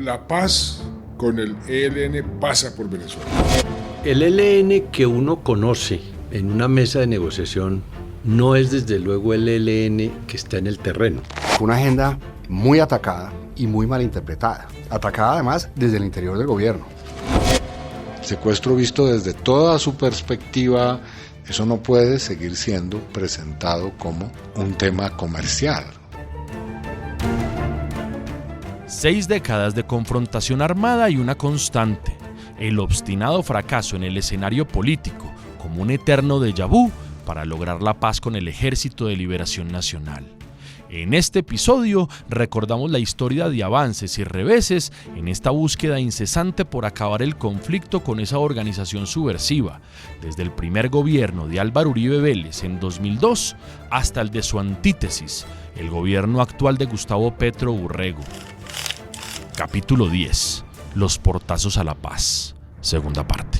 la paz con el ELN pasa por Venezuela. El ELN que uno conoce en una mesa de negociación no es desde luego el ELN que está en el terreno. Una agenda muy atacada y muy malinterpretada. Atacada además desde el interior del gobierno. Secuestro visto desde toda su perspectiva, eso no puede seguir siendo presentado como un tema comercial. 6 décadas de confrontación armada y una constante, el obstinado fracaso en el escenario político como un eterno déjà vu para lograr la paz con el Ejército de Liberación Nacional. En este episodio recordamos la historia de avances y reveses en esta búsqueda incesante por acabar el conflicto con esa organización subversiva, desde el primer gobierno de Álvaro Uribe Vélez en 2002 hasta el de su antítesis, el gobierno actual de Gustavo Petro Urrego. Capítulo 10. Los portazos a la paz. Segunda parte.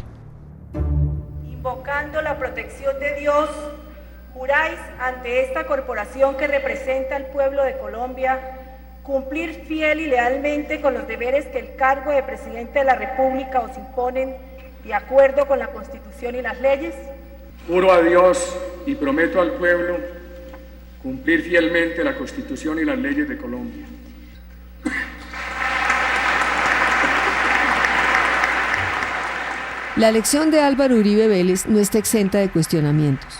Invocando la protección de Dios, juráis ante esta corporación que representa al pueblo de Colombia cumplir fiel y lealmente con los deberes que el cargo de presidente de la República os imponen de acuerdo con la Constitución y las leyes. Juro a Dios y prometo al pueblo cumplir fielmente la Constitución y las leyes de Colombia. La elección de Álvaro Uribe Vélez no está exenta de cuestionamientos.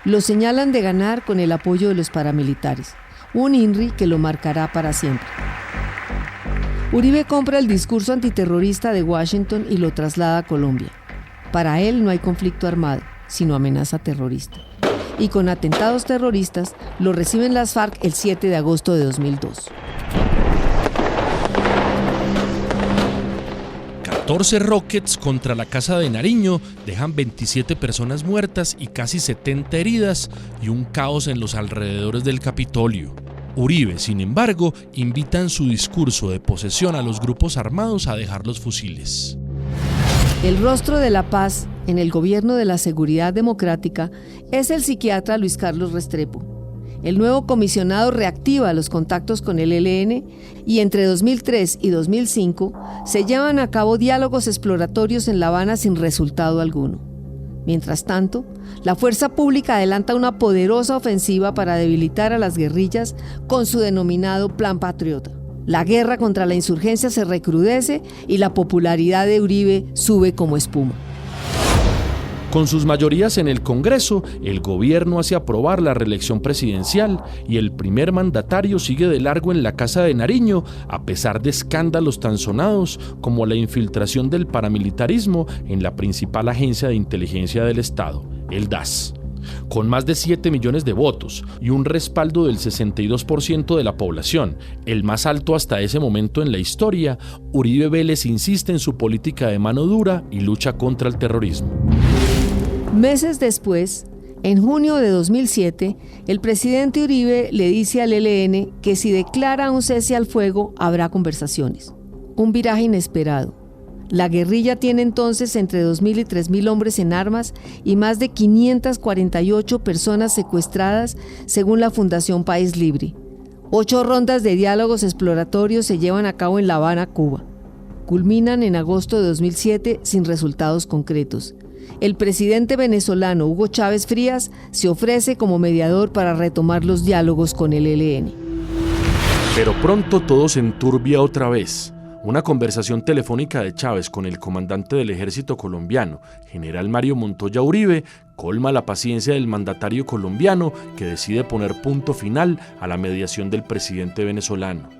Lo señalan de ganar con el apoyo de los paramilitares, un INRI que lo marcará para siempre. Uribe compra el discurso antiterrorista de Washington y lo traslada a Colombia. Para él no hay conflicto armado, sino amenaza terrorista. Y con atentados terroristas lo reciben las FARC el 7 de agosto de 2002. 14 rockets contra la Casa de Nariño dejan 27 personas muertas y casi 70 heridas y un caos en los alrededores del Capitolio. Uribe, sin embargo, invita en su discurso de posesión a los grupos armados a dejar los fusiles. El rostro de la paz en el gobierno de la seguridad democrática es el psiquiatra Luis Carlos Restrepo. El nuevo comisionado reactiva los contactos con el ELN y entre 2003 y 2005 se llevan a cabo diálogos exploratorios en La Habana sin resultado alguno. Mientras tanto, la fuerza pública adelanta una poderosa ofensiva para debilitar a las guerrillas con su denominado Plan Patriota. La guerra contra la insurgencia se recrudece y la popularidad de Uribe sube como espuma. Con sus mayorías en el Congreso, el gobierno hace aprobar la reelección presidencial y el primer mandatario sigue de largo en la Casa de Nariño, a pesar de escándalos tan sonados como la infiltración del paramilitarismo en la principal agencia de inteligencia del Estado, el DAS. Con más de 7 millones de votos y un respaldo del 62% de la población, el más alto hasta ese momento en la historia, Uribe Vélez insiste en su política de mano dura y lucha contra el terrorismo. Meses después, en junio de 2007, el presidente Uribe le dice al ELN que si declara un cese al fuego, habrá conversaciones. Un viraje inesperado. La guerrilla tiene entonces entre 2.000 y 3.000 hombres en armas y más de 548 personas secuestradas, según la Fundación País Libre. 8 rondas de diálogos exploratorios se llevan a cabo en La Habana, Cuba. Culminan en agosto de 2007 sin resultados concretos. El presidente venezolano Hugo Chávez Frías se ofrece como mediador para retomar los diálogos con el ELN. Pero pronto todo se enturbia otra vez. Una conversación telefónica de Chávez con el comandante del ejército colombiano, general Mario Montoya Uribe, colma la paciencia del mandatario colombiano que decide poner punto final a la mediación del presidente venezolano.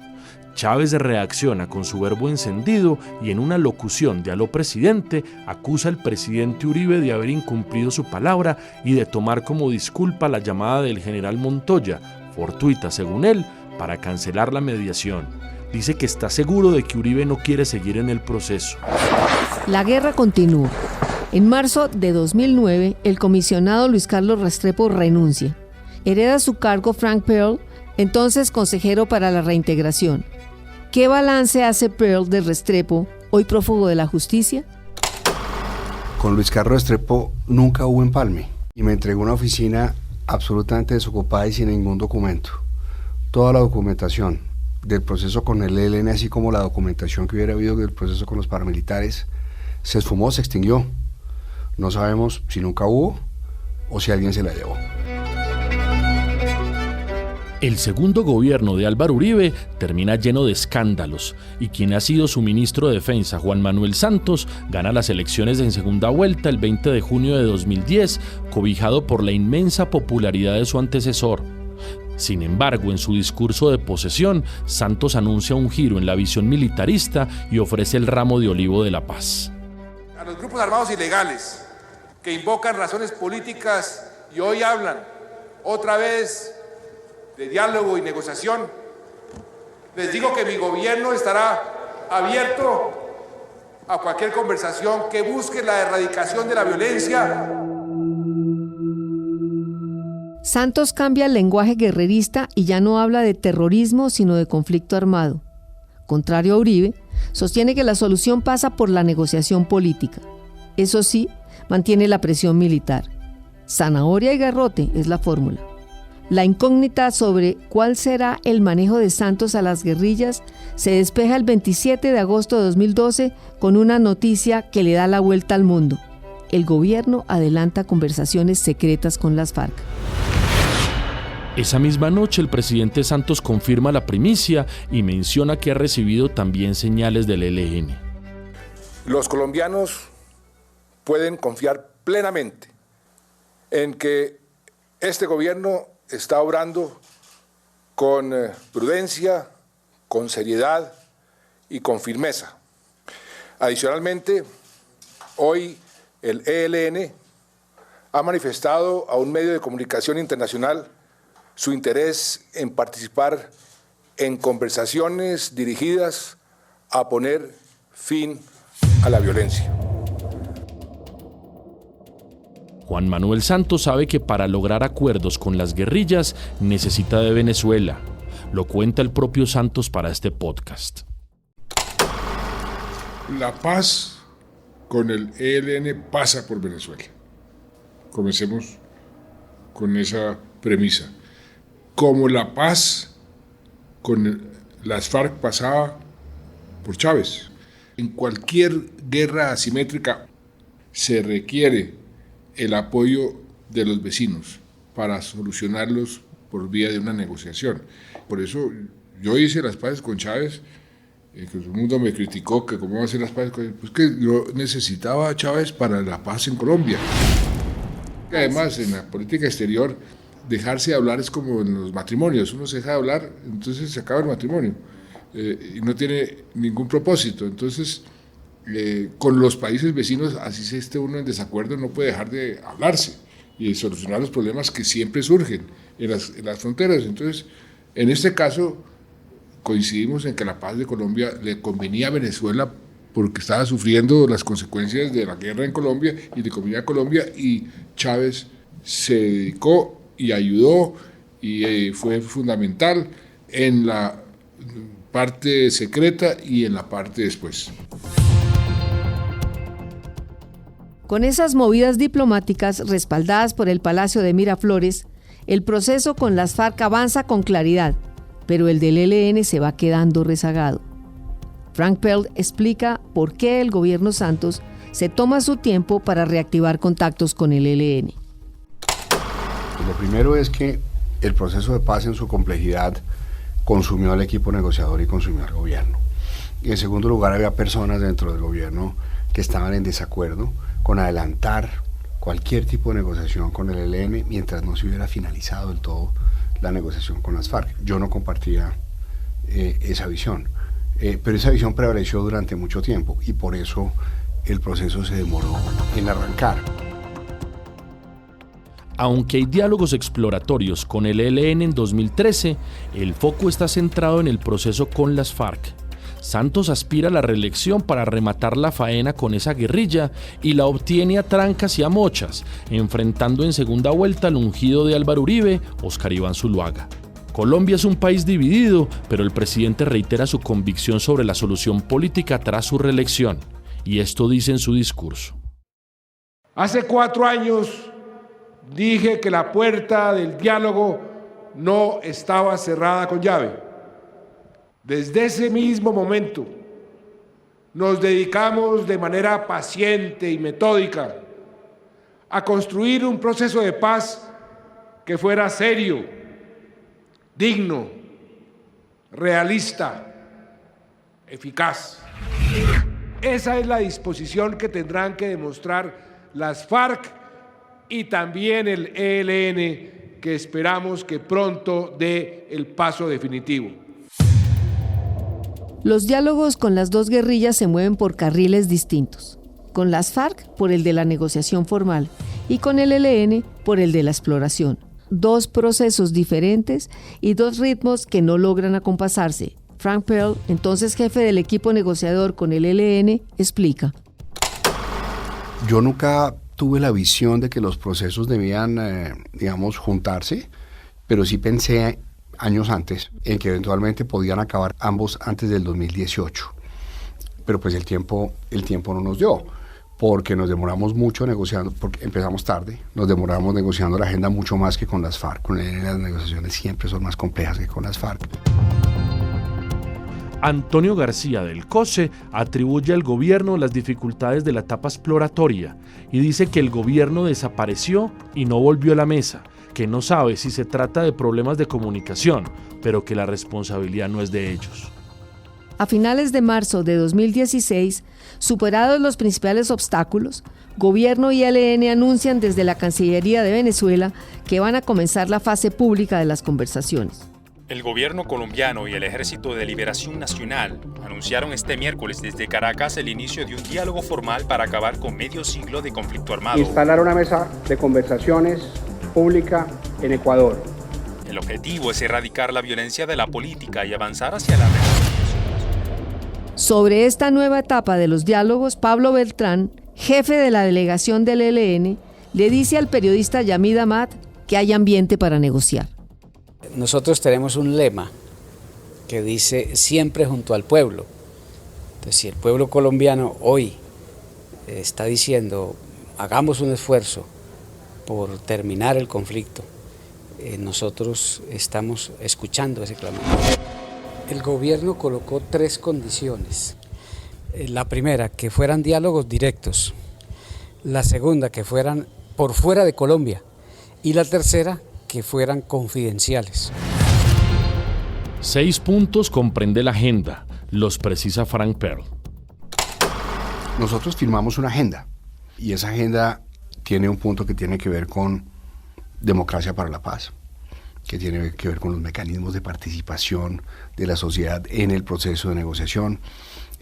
Chávez reacciona con su verbo encendido y en una locución de "aló presidente" acusa al presidente Uribe de haber incumplido su palabra y de tomar como disculpa la llamada del general Montoya, fortuita según él, para cancelar la mediación. Dice que está seguro de que Uribe no quiere seguir en el proceso. La guerra continúa. En marzo de 2009, el comisionado Luis Carlos Restrepo renuncia. Hereda su cargo Frank Pearl, entonces consejero para la reintegración. ¿Qué balance hace Pearl de Restrepo, hoy prófugo de la justicia? Con Luis Carlos Restrepo nunca hubo empalme y me entregó una oficina absolutamente desocupada y sin ningún documento. Toda la documentación, del proceso con el ELN, así como la documentación que hubiera habido del proceso con los paramilitares, se esfumó, se extinguió. No sabemos si nunca hubo o si alguien se la llevó. El segundo gobierno de Álvaro Uribe termina lleno de escándalos y quien ha sido su ministro de Defensa, Juan Manuel Santos, gana las elecciones en segunda vuelta el 20 de junio de 2010, cobijado por la inmensa popularidad de su antecesor. Sin embargo, en su discurso de posesión, Santos anuncia un giro en la visión militarista y ofrece el ramo de olivo de la paz. A los grupos armados ilegales que invocan razones políticas y hoy hablan otra vez de diálogo y negociación, les digo que mi gobierno estará abierto a cualquier conversación que busque la erradicación de la violencia. Santos cambia el lenguaje guerrerista y ya no habla de terrorismo, sino de conflicto armado. Contrario a Uribe, sostiene que la solución pasa por la negociación política. Eso sí, mantiene la presión militar. Zanahoria y garrote es la fórmula. La incógnita sobre cuál será el manejo de Santos a las guerrillas se despeja el 27 de agosto de 2012 con una noticia que le da la vuelta al mundo. El gobierno adelanta conversaciones secretas con las FARC. Esa misma noche el presidente Santos confirma la primicia y menciona que ha recibido también señales del ELN. Los colombianos pueden confiar plenamente en que este gobierno está obrando con prudencia, con seriedad y con firmeza. Adicionalmente, hoy el ELN ha manifestado a un medio de comunicación internacional su interés en participar en conversaciones dirigidas a poner fin a la violencia. Juan Manuel Santos sabe que para lograr acuerdos con las guerrillas necesita de Venezuela. Lo cuenta el propio Santos para este podcast. La paz con el ELN pasa por Venezuela. Comencemos con esa premisa. Como la paz con las FARC pasaba por Chávez. En cualquier guerra asimétrica se requiere el apoyo de los vecinos para solucionarlos por vía de una negociación. Por eso yo hice las paces con Chávez, que todo el mundo me criticó que cómo va a hacer las paces con él. Pues que yo necesitaba a Chávez para la paz en Colombia. Además, en la política exterior, dejarse de hablar es como en los matrimonios. Uno se deja de hablar, entonces se acaba el matrimonio y no tiene ningún propósito. Entonces, con los países vecinos, así se esté uno en desacuerdo, no puede dejar de hablarse y de solucionar los problemas que siempre surgen en las fronteras. Entonces, en este caso, coincidimos en que la paz de Colombia le convenía a Venezuela porque estaba sufriendo las consecuencias de la guerra en Colombia y le convenía a Colombia, y Chávez se dedicó y ayudó y fue fundamental en la parte secreta y en la parte después. Con esas movidas diplomáticas respaldadas por el Palacio de Miraflores, el proceso con las FARC avanza con claridad, pero el del ELN se va quedando rezagado. Frank Pell explica por qué el gobierno Santos se toma su tiempo para reactivar contactos con el ELN. Lo primero es que el proceso de paz en su complejidad consumió al equipo negociador y consumió al gobierno. Y en segundo lugar, había personas dentro del gobierno que estaban en desacuerdo con adelantar cualquier tipo de negociación con el ELN mientras no se hubiera finalizado del todo la negociación con las FARC. Yo no compartía esa visión, pero esa visión prevaleció durante mucho tiempo y por eso el proceso se demoró en arrancar. Aunque hay diálogos exploratorios con el ELN en 2013, el foco está centrado en el proceso con las FARC. Santos aspira a la reelección para rematar la faena con esa guerrilla y la obtiene a trancas y a mochas, enfrentando en segunda vuelta al ungido de Álvaro Uribe, Óscar Iván Zuluaga. Colombia es un país dividido, pero el presidente reitera su convicción sobre la solución política tras su reelección, y esto dice en su discurso. Hace 4 años dije que la puerta del diálogo no estaba cerrada con llave. Desde ese mismo momento, nos dedicamos de manera paciente y metódica a construir un proceso de paz que fuera serio, digno, realista, eficaz. Esa es la disposición que tendrán que demostrar las FARC y también el ELN, que esperamos que pronto dé el paso definitivo. Los diálogos con las dos guerrillas se mueven por carriles distintos. Con las FARC por el de la negociación formal y con el ELN por el de la exploración. Dos procesos diferentes y dos ritmos que no logran acompasarse. Frank Perl, entonces jefe del equipo negociador con el ELN, explica. Yo nunca tuve la visión de que los procesos debían, juntarse, pero sí pensé años antes en que eventualmente podían acabar ambos antes del 2018. Pero pues el tiempo no nos dio, porque nos demoramos mucho negociando, porque empezamos tarde, nos demoramos negociando la agenda mucho más que con las FARC. Con las negociaciones siempre son más complejas que con las FARC. Antonio García del COSE atribuye al gobierno las dificultades de la etapa exploratoria y dice que el gobierno desapareció y no volvió a la mesa, que no sabe si se trata de problemas de comunicación, pero que la responsabilidad no es de ellos. A finales de marzo de 2016, superados los principales obstáculos, Gobierno y ELN anuncian desde la Cancillería de Venezuela que van a comenzar la fase pública de las conversaciones. El gobierno colombiano y el Ejército de Liberación Nacional anunciaron este miércoles desde Caracas el inicio de un diálogo formal para acabar con medio siglo de conflicto armado. Instalar una mesa de conversaciones pública en Ecuador. El objetivo es erradicar la violencia de la política y avanzar hacia la reconciliación. Sobre esta nueva etapa de los diálogos, Pablo Beltrán, jefe de la delegación del ELN, le dice al periodista Yamid Ahmad que hay ambiente para negociar. Nosotros tenemos un lema que dice siempre junto al pueblo. Entonces, si el pueblo colombiano hoy está diciendo hagamos un esfuerzo por terminar el conflicto, nosotros estamos escuchando ese clamor. El gobierno colocó 3 condiciones. La primera, que fueran diálogos directos. La segunda, que fueran por fuera de Colombia. Y la tercera, que fueran confidenciales. 6 puntos comprende la agenda, los precisa Frank Perl. Nosotros firmamos una agenda y esa agenda tiene un punto que tiene que ver con democracia para la paz, que tiene que ver con los mecanismos de participación de la sociedad en el proceso de negociación,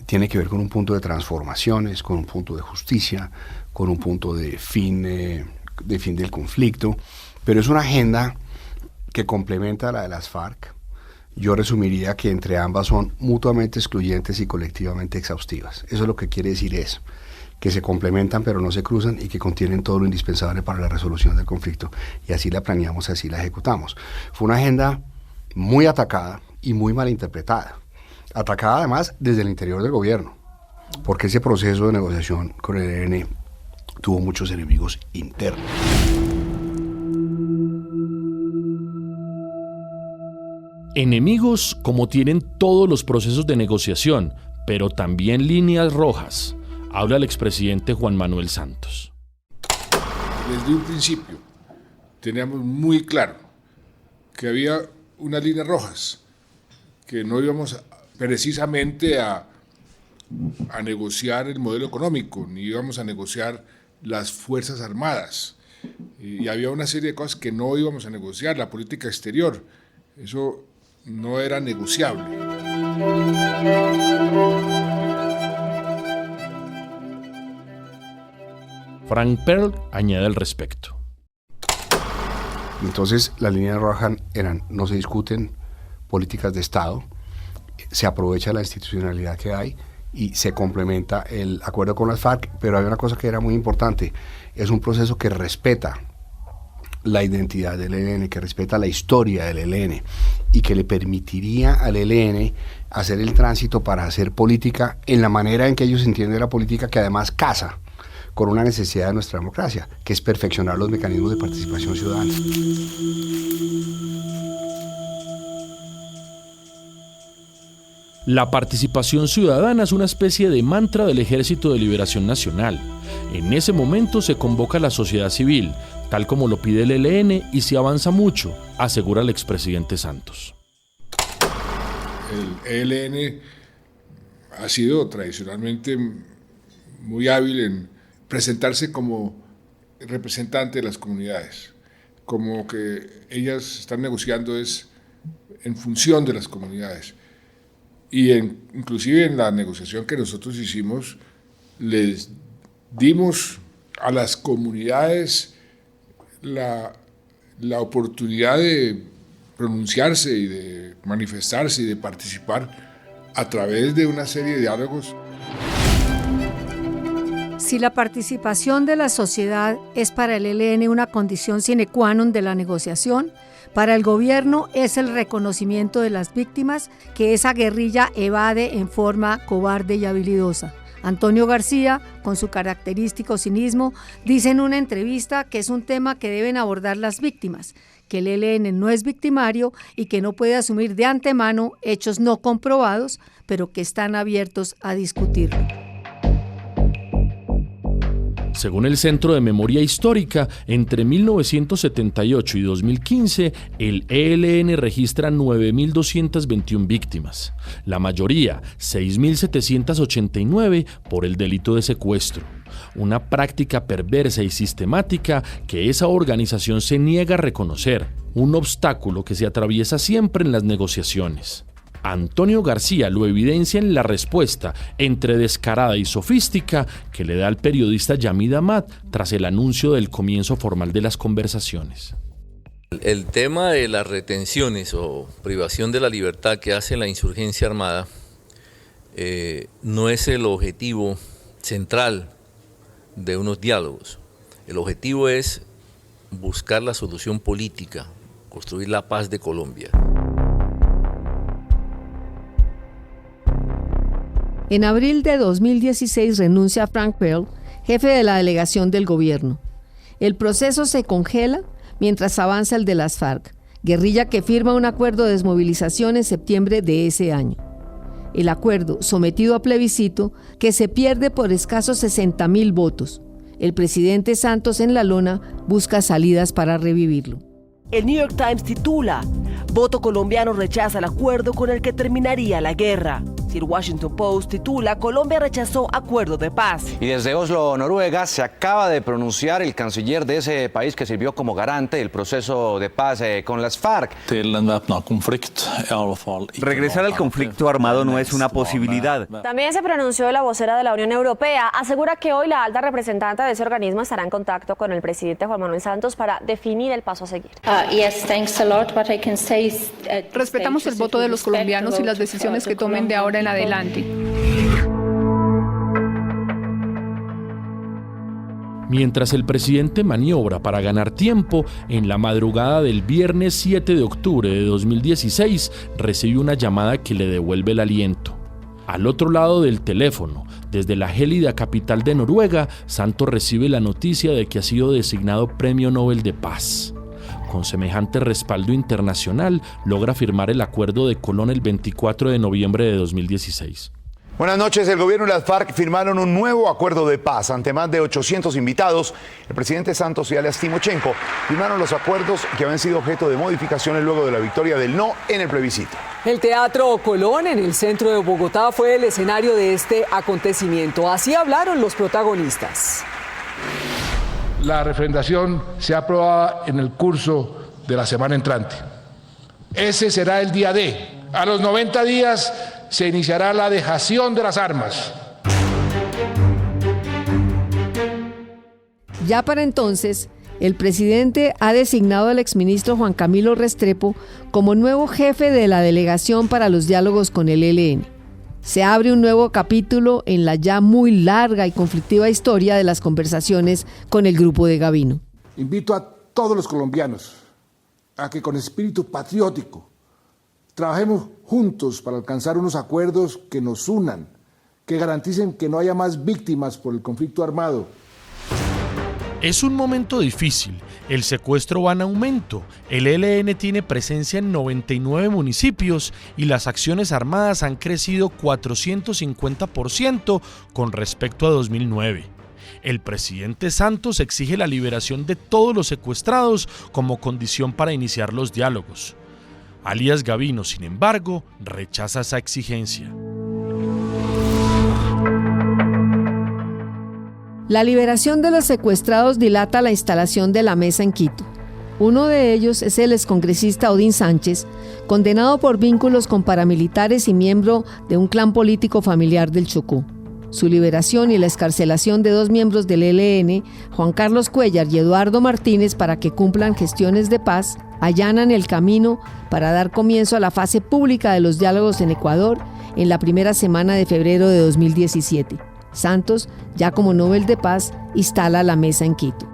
tiene que ver con un punto de transformaciones, con un punto de justicia, con un punto de fin del conflicto. Pero es una agenda que complementa a la de las FARC. Yo resumiría que entre ambas son mutuamente excluyentes y colectivamente exhaustivas. Eso es lo que quiere decir es que se complementan pero no se cruzan y que contienen todo lo indispensable para la resolución del conflicto. Y así la planeamos, así la ejecutamos. Fue una agenda muy atacada y muy malinterpretada. Atacada además desde el interior del gobierno, porque ese proceso de negociación con el ELN tuvo muchos enemigos internos. Enemigos como tienen todos los procesos de negociación, pero también líneas rojas, habla el expresidente Juan Manuel Santos. Desde un principio teníamos muy claro que había unas líneas rojas, que no íbamos precisamente a negociar el modelo económico, ni íbamos a negociar las Fuerzas Armadas, y había una serie de cosas que no íbamos a negociar, la política exterior, eso no era negociable. Frank Perl añade al respecto. Entonces, las líneas rojas eran: no se discuten políticas de Estado, se aprovecha la institucionalidad que hay y se complementa el acuerdo con las FARC, pero hay una cosa que era muy importante: es un proceso que respeta la identidad del ELN, que respeta la historia del ELN y que le permitiría al ELN hacer el tránsito para hacer política en la manera en que ellos entienden la política, que además casa con una necesidad de nuestra democracia, que es perfeccionar los mecanismos de participación ciudadana. La participación ciudadana es una especie de mantra del Ejército de Liberación Nacional. En ese momento se convoca a la sociedad civil, tal como lo pide el ELN, y se avanza mucho, asegura el expresidente Santos. El ELN ha sido tradicionalmente muy hábil en presentarse como representante de las comunidades, como que ellas están negociando es en función de las comunidades. Y inclusive en la negociación que nosotros hicimos, les dimos a las comunidades la oportunidad de pronunciarse y de manifestarse y de participar a través de una serie de diálogos. Si la participación de la sociedad es para el ELN una condición sine qua non de la negociación, para el gobierno es el reconocimiento de las víctimas que esa guerrilla evade en forma cobarde y habilidosa. Antonio García, con su característico cinismo, dice en una entrevista que es un tema que deben abordar las víctimas, que el ELN no es victimario y que no puede asumir de antemano hechos no comprobados, pero que están abiertos a discutirlo. Según el Centro de Memoria Histórica, entre 1978 y 2015, el ELN registra 9.221 víctimas, la mayoría, 6.789, por el delito de secuestro. Una práctica perversa y sistemática que esa organización se niega a reconocer, un obstáculo que se atraviesa siempre en las negociaciones. Antonio García lo evidencia en la respuesta entre descarada y sofística que le da al periodista Yamid Ahmad tras el anuncio del comienzo formal de las conversaciones. El tema de las retenciones o privación de la libertad que hace la insurgencia armada no es el objetivo central de unos diálogos. El objetivo es buscar la solución política, construir la paz de Colombia. En abril de 2016 renuncia Frank Pearl, jefe de la delegación del gobierno. El proceso se congela mientras avanza el de las FARC, guerrilla que firma un acuerdo de desmovilización en septiembre de ese año. El acuerdo, sometido a plebiscito, que se pierde por escasos 60.000 votos. El presidente Santos en la lona busca salidas para revivirlo. El New York Times titula: Voto colombiano rechaza el acuerdo con el que terminaría la guerra. El Washington Post titula: Colombia rechazó acuerdo de paz. Y desde Oslo, Noruega, se acaba de pronunciar el canciller de ese país que sirvió como garante del proceso de paz con las FARC. Regresar al conflicto armado no es una posibilidad. También se pronunció la vocera de la Unión Europea. Asegura que hoy la alta representante de ese organismo estará en contacto con el presidente Juan Manuel Santos para definir el paso a seguir. Respetamos el voto de los colombianos y las decisiones que tomen de ahora en adelante. Mientras el presidente maniobra para ganar tiempo, en la madrugada del viernes 7 de octubre de 2016 recibe una llamada que le devuelve el aliento. Al otro lado del teléfono, desde la gélida capital de Noruega, Santos recibe la noticia de que ha sido designado Premio Nobel de Paz. Con semejante respaldo internacional, logra firmar el Acuerdo de Colón el 24 de noviembre de 2016. Buenas noches. El gobierno y las FARC firmaron un nuevo acuerdo de paz. Ante más de 800 invitados, el presidente Santos y alias Timochenko firmaron los acuerdos que habían sido objeto de modificaciones luego de la victoria del no en el plebiscito. El Teatro Colón, en el centro de Bogotá, fue el escenario de este acontecimiento. Así hablaron los protagonistas. La refrendación se ha aprobado en el curso de la semana entrante. Ese será el día D. A los 90 días se iniciará la dejación de las armas. Ya para entonces, el presidente ha designado al exministro Juan Camilo Restrepo como nuevo jefe de la delegación para los diálogos con el ELN. Se abre un nuevo capítulo en la ya muy larga y conflictiva historia de las conversaciones con el grupo de Gavino. Invito a todos los colombianos a que con espíritu patriótico trabajemos juntos para alcanzar unos acuerdos que nos unan, que garanticen que no haya más víctimas por el conflicto armado. Es un momento difícil, el secuestro va en aumento, el ELN tiene presencia en 99 municipios y las acciones armadas han crecido 450% con respecto a 2009. El presidente Santos exige la liberación de todos los secuestrados como condición para iniciar los diálogos. Alias Gavino, sin embargo, rechaza esa exigencia. La liberación de los secuestrados dilata la instalación de la mesa en Quito. Uno de ellos es el excongresista Odín Sánchez, condenado por vínculos con paramilitares y miembro de un clan político familiar del Chocó. Su liberación y la excarcelación de 2 miembros del ELN, Juan Carlos Cuellar y Eduardo Martínez, para que cumplan gestiones de paz, allanan el camino para dar comienzo a la fase pública de los diálogos en Ecuador en la primera semana de febrero de 2017. Santos, ya como Nobel de Paz, instala la mesa en Quito.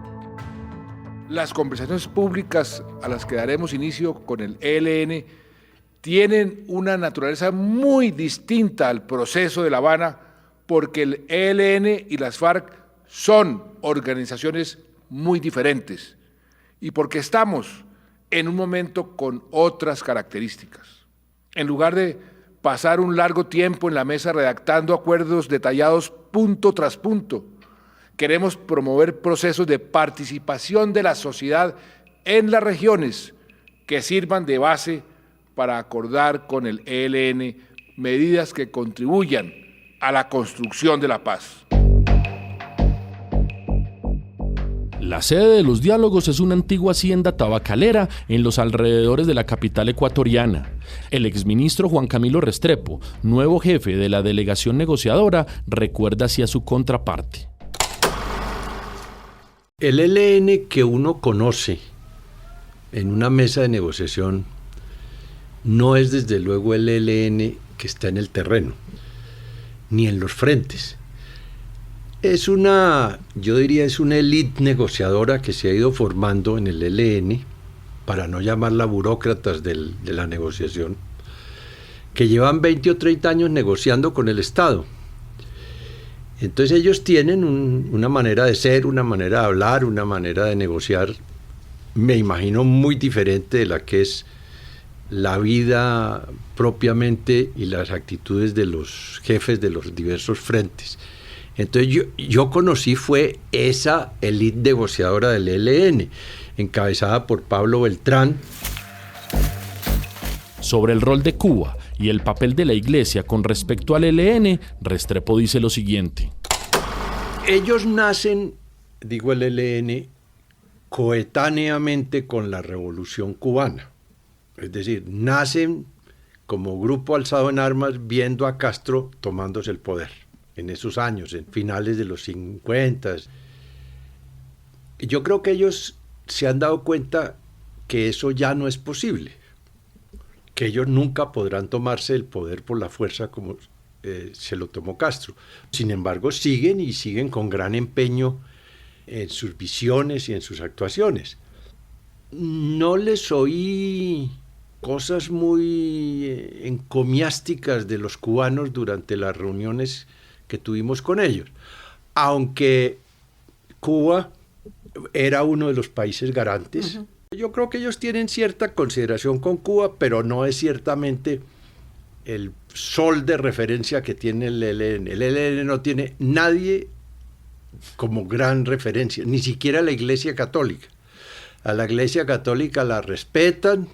Las conversaciones públicas a las que daremos inicio con el ELN tienen una naturaleza muy distinta al proceso de La Habana, porque el ELN y las FARC son organizaciones muy diferentes y porque estamos en un momento con otras características. En lugar de pasar un largo tiempo en la mesa redactando acuerdos detallados punto tras punto, queremos promover procesos de participación de la sociedad en las regiones que sirvan de base para acordar con el ELN medidas que contribuyan a la construcción de la paz. La sede de los diálogos es una antigua hacienda tabacalera en los alrededores de la capital ecuatoriana. El exministro Juan Camilo Restrepo, nuevo jefe de la delegación negociadora, recuerda así a su contraparte. El ELN que uno conoce en una mesa de negociación no es desde luego el ELN que está en el terreno, ni en los frentes. Es una élite negociadora que se ha ido formando en el ELN, para no llamarla burócratas de la negociación, que llevan 20 o 30 años negociando con el Estado. Entonces ellos tienen una manera de ser, una manera de hablar, una manera de negociar, me imagino muy diferente de la que es la vida propiamente y las actitudes de los jefes de los diversos frentes. Entonces yo conocí fue esa élite negociadora del ELN, encabezada por Pablo Beltrán. Sobre el rol de Cuba y el papel de la Iglesia con respecto al ELN, Restrepo dice lo siguiente. Ellos nacen, digo el ELN, coetáneamente con la Revolución Cubana. Es decir, nacen como grupo alzado en armas viendo a Castro tomándose el poder en esos años, en finales de los 50. Yo creo que ellos se han dado cuenta que eso ya no es posible, que ellos nunca podrán tomarse el poder por la fuerza como se lo tomó Castro. Sin embargo, siguen con gran empeño en sus visiones y en sus actuaciones. No les oí cosas muy encomiásticas de los cubanos durante las reuniones que tuvimos con ellos, aunque Cuba era uno de los países garantes. Uh-huh. Yo creo que ellos tienen cierta consideración con Cuba, pero no es ciertamente el sol de referencia que tiene el ELN. El ELN no tiene nadie como gran referencia, ni siquiera la Iglesia Católica. A la Iglesia Católica la respetan,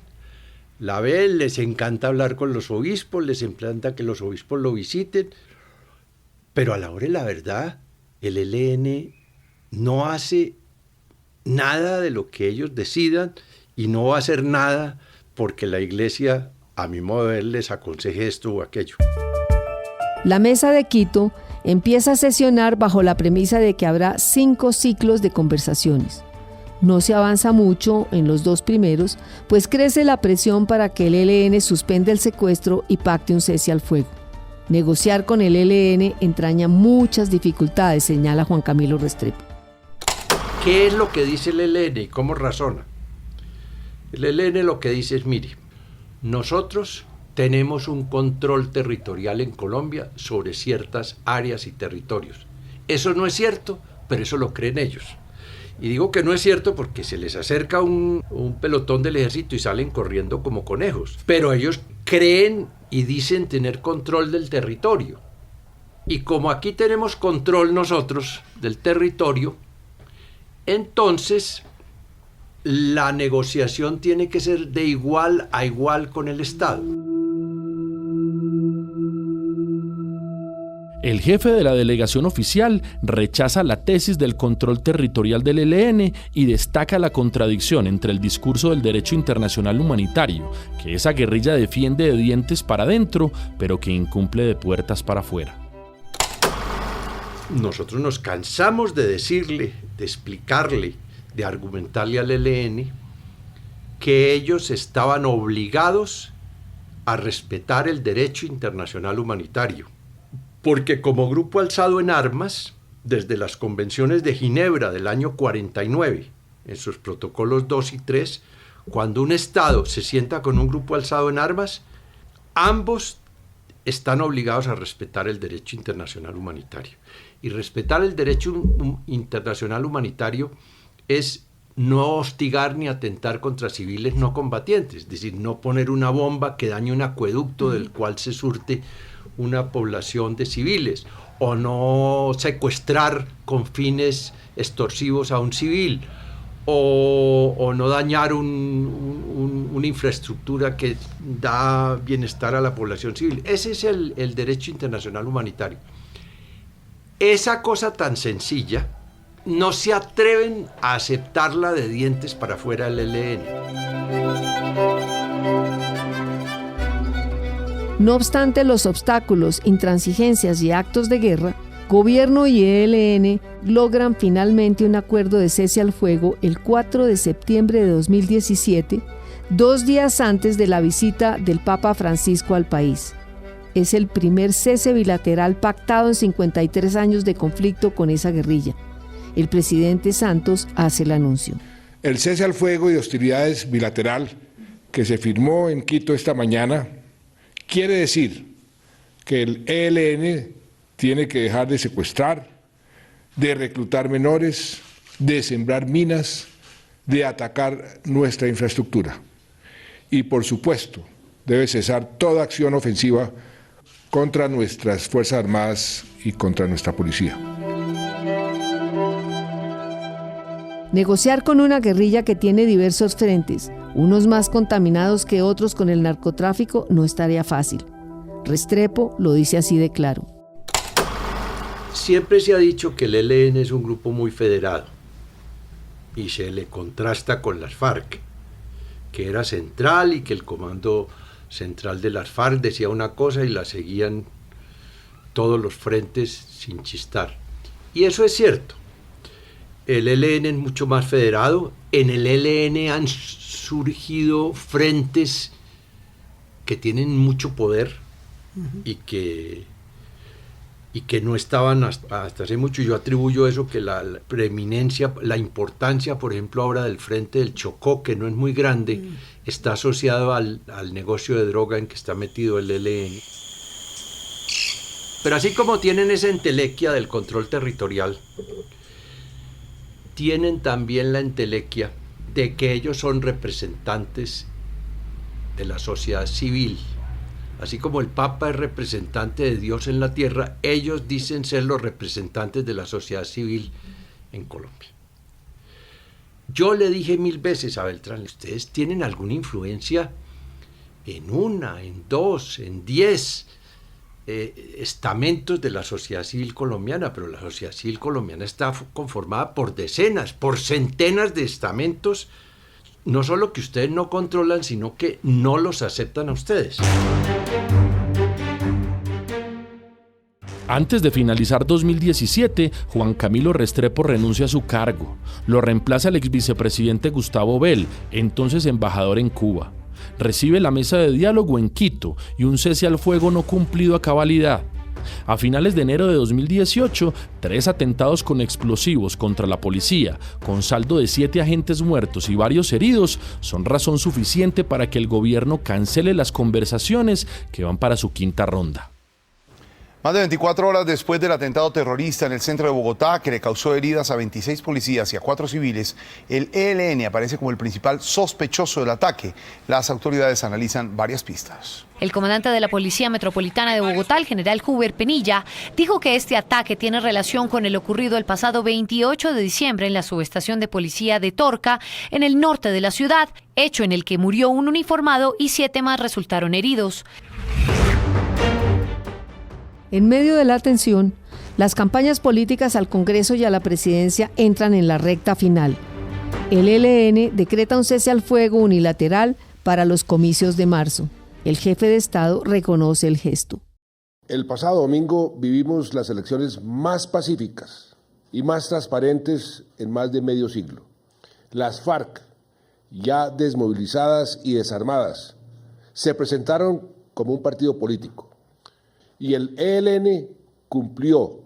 la ven, les encanta hablar con los obispos, les encanta que los obispos lo visiten, pero a la hora de la verdad, el ELN no hace nada de lo que ellos decidan y no va a hacer nada porque la Iglesia, a mi modo de ver, les aconseje esto o aquello. La mesa de Quito empieza a sesionar bajo la premisa de que habrá 5 ciclos de conversaciones. No se avanza mucho en los 2 primeros, pues crece la presión para que el ELN suspenda el secuestro y pacte un cese al fuego. Negociar con el ELN entraña muchas dificultades, señala Juan Camilo Restrepo. ¿Qué es lo que dice el ELN y cómo razona? El ELN lo que dice es, mire, nosotros tenemos un control territorial en Colombia sobre ciertas áreas y territorios. Eso no es cierto, pero eso lo creen ellos. Y digo que no es cierto porque se les acerca un pelotón del ejército y salen corriendo como conejos. Pero ellos creen y dicen tener control del territorio. Y como aquí tenemos control nosotros del territorio, entonces la negociación tiene que ser de igual a igual con el Estado. El jefe de la delegación oficial rechaza la tesis del control territorial del ELN y destaca la contradicción entre el discurso del derecho internacional humanitario, que esa guerrilla defiende de dientes para adentro, pero que incumple de puertas para afuera. Nosotros nos cansamos de decirle, de explicarle, de argumentarle al ELN que ellos estaban obligados a respetar el derecho internacional humanitario. Porque como grupo alzado en armas, desde las convenciones de Ginebra del año 49, en sus protocolos 2 y 3, cuando un Estado se sienta con un grupo alzado en armas, ambos están obligados a respetar el derecho internacional humanitario. Y respetar el derecho internacional humanitario es no hostigar ni atentar contra civiles no combatientes, es decir, no poner una bomba que dañe un acueducto del cual se surte una población de civiles, o no secuestrar con fines extorsivos a un civil, o no dañar una infraestructura que da bienestar a la población civil. Ese es el derecho internacional humanitario. Esa cosa tan sencilla no se atreven a aceptarla de dientes para afuera del ELN. No obstante los obstáculos, intransigencias y actos de guerra, gobierno y ELN logran finalmente un acuerdo de cese al fuego el 4 de septiembre de 2017, 2 días antes de la visita del Papa Francisco al país. Es el primer cese bilateral pactado en 53 años de conflicto con esa guerrilla. El presidente Santos hace el anuncio. El cese al fuego y hostilidades bilateral que se firmó en Quito esta mañana quiere decir que el ELN tiene que dejar de secuestrar, de reclutar menores, de sembrar minas, de atacar nuestra infraestructura. Y por supuesto, debe cesar toda acción ofensiva contra nuestras Fuerzas Armadas y contra nuestra policía. Negociar con una guerrilla que tiene diversos frentes, unos más contaminados que otros con el narcotráfico, no es tarea fácil. Restrepo lo dice así de claro. Siempre se ha dicho que el ELN es un grupo muy federado y se le contrasta con las FARC, que era central y que el comando central de las FARC decía una cosa y la seguían todos los frentes sin chistar. Y eso es cierto. El ELN es mucho más federado. En el ELN han surgido frentes que tienen mucho poder y que no estaban hasta hace mucho. Yo atribuyo eso, que la preeminencia, la importancia, por ejemplo, ahora del Frente del Chocó, que no es muy grande, está asociado al negocio de droga en que está metido el ELN. Pero así como tienen esa entelequia del control territorial, tienen también la entelequia de que ellos son representantes de la sociedad civil. Así como el Papa es representante de Dios en la tierra, ellos dicen ser los representantes de la sociedad civil en Colombia. Yo le dije 1000 veces a Beltrán, ustedes tienen alguna influencia en 1, en 2, en 10 estamentos de la sociedad civil colombiana, pero la sociedad civil colombiana está conformada por decenas, por centenas de estamentos, no solo que ustedes no controlan, sino que no los aceptan a ustedes. Antes de finalizar 2017, Juan Camilo Restrepo renuncia a su cargo. Lo reemplaza el exvicepresidente Gustavo Bell, entonces embajador en Cuba. Recibe la mesa de diálogo en Quito y un cese al fuego no cumplido a cabalidad. A finales de enero de 2018, 3 atentados con explosivos contra la policía, con saldo de 7 agentes muertos y varios heridos, son razón suficiente para que el gobierno cancele las conversaciones que van para su 5ª ronda. Más de 24 horas después del atentado terrorista en el centro de Bogotá, que le causó heridas a 26 policías y a 4 civiles, el ELN aparece como el principal sospechoso del ataque. Las autoridades analizan varias pistas. El comandante de la Policía Metropolitana de Bogotá, el general Huber Penilla, dijo que este ataque tiene relación con el ocurrido el pasado 28 de diciembre en la subestación de policía de Torca, en el norte de la ciudad, hecho en el que murió un uniformado y 7 más resultaron heridos. En medio de la tensión, las campañas políticas al Congreso y a la presidencia entran en la recta final. El ELN decreta un cese al fuego unilateral para los comicios de marzo. El jefe de Estado reconoce el gesto. El pasado domingo vivimos las elecciones más pacíficas y más transparentes en más de medio siglo. Las FARC, ya desmovilizadas y desarmadas, se presentaron como un partido político. Y el ELN cumplió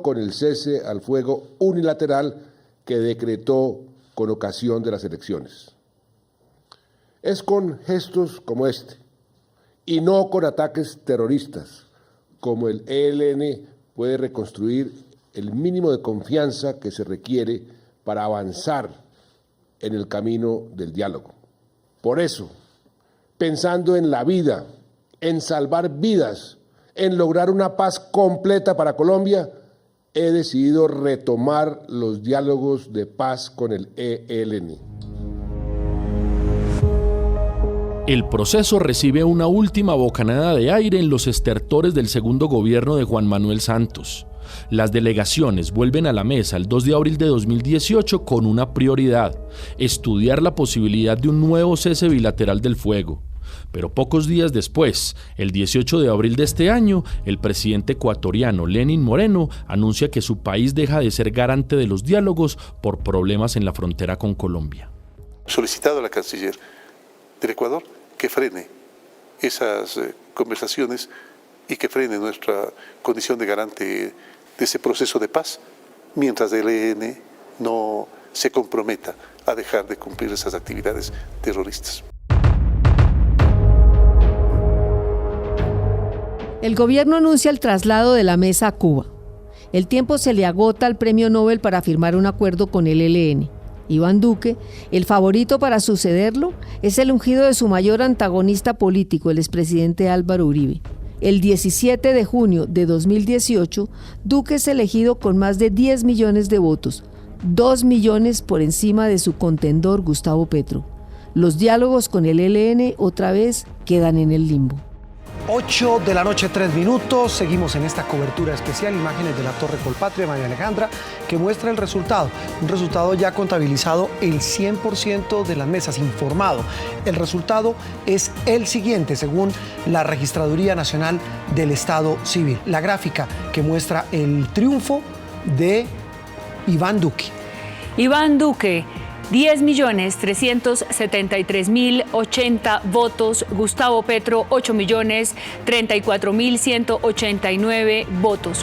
con el cese al fuego unilateral que decretó con ocasión de las elecciones. Es con gestos como este, y no con ataques terroristas, como el ELN puede reconstruir el mínimo de confianza que se requiere para avanzar en el camino del diálogo. Por eso, pensando en la vida, en salvar vidas, en lograr una paz completa para Colombia, he decidido retomar los diálogos de paz con el ELN. El proceso recibe una última bocanada de aire en los estertores del segundo gobierno de Juan Manuel Santos. Las delegaciones vuelven a la mesa el 2 de abril de 2018 con una prioridad: estudiar la posibilidad de un nuevo cese bilateral del fuego. Pero pocos días después, el 18 de abril de este año, el presidente ecuatoriano Lenín Moreno anuncia que su país deja de ser garante de los diálogos por problemas en la frontera con Colombia. Solicitado a la canciller del Ecuador que frene esas conversaciones y que frene nuestra condición de garante de ese proceso de paz, mientras el ELN no se comprometa a dejar de cumplir esas actividades terroristas. El gobierno anuncia el traslado de la mesa a Cuba. El tiempo se le agota al premio Nobel para firmar un acuerdo con el ELN. Iván Duque, el favorito para sucederlo, es el ungido de su mayor antagonista político, el expresidente Álvaro Uribe. El 17 de junio de 2018, Duque es elegido con más de 10 millones de votos, 2 millones por encima de su contendor Gustavo Petro. Los diálogos con el ELN otra vez quedan en el limbo. 8 de la noche, 3 minutos. Seguimos en esta cobertura especial, imágenes de la Torre Colpatria, María Alejandra, que muestra el resultado. Un resultado ya contabilizado, el 100% de las mesas, informado. El resultado es el siguiente, según la Registraduría Nacional del Estado Civil. La gráfica que muestra el triunfo de Iván Duque. Iván Duque, 10.373.080 votos. Gustavo Petro, 8.034.189 votos.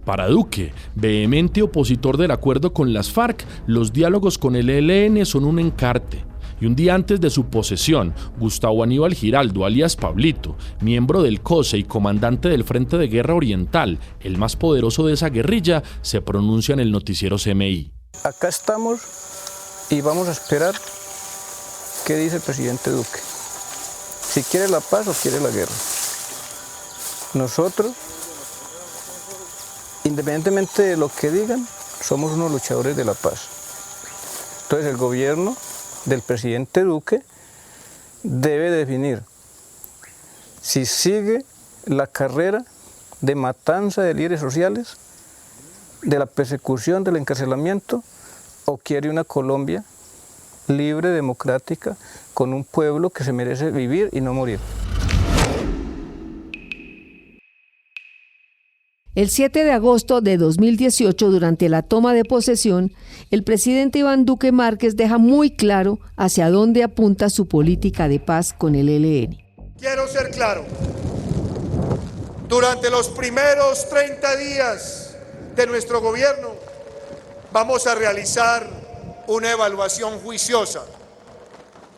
Para Duque, vehemente opositor del acuerdo con las FARC, los diálogos con el ELN son un encarte. Y un día antes de su posesión, Gustavo Aníbal Giraldo, alias Pablito, miembro del COSE y comandante del Frente de Guerra Oriental, el más poderoso de esa guerrilla, se pronuncia en el noticiero CMI. Acá estamos y vamos a esperar qué dice el presidente Duque. Si quiere la paz o quiere la guerra. Nosotros, independientemente de lo que digan, somos unos luchadores de la paz. Entonces el gobierno del presidente Duque debe definir si sigue la carrera de matanza de líderes sociales, de la persecución, del encarcelamiento, o quiere una Colombia libre, democrática, con un pueblo que se merece vivir y no morir. El 7 de agosto de 2018, durante la toma de posesión, el presidente Iván Duque Márquez deja muy claro hacia dónde apunta su política de paz con el ELN. Quiero ser claro. Durante los primeros 30 días de nuestro gobierno vamos a realizar una evaluación juiciosa,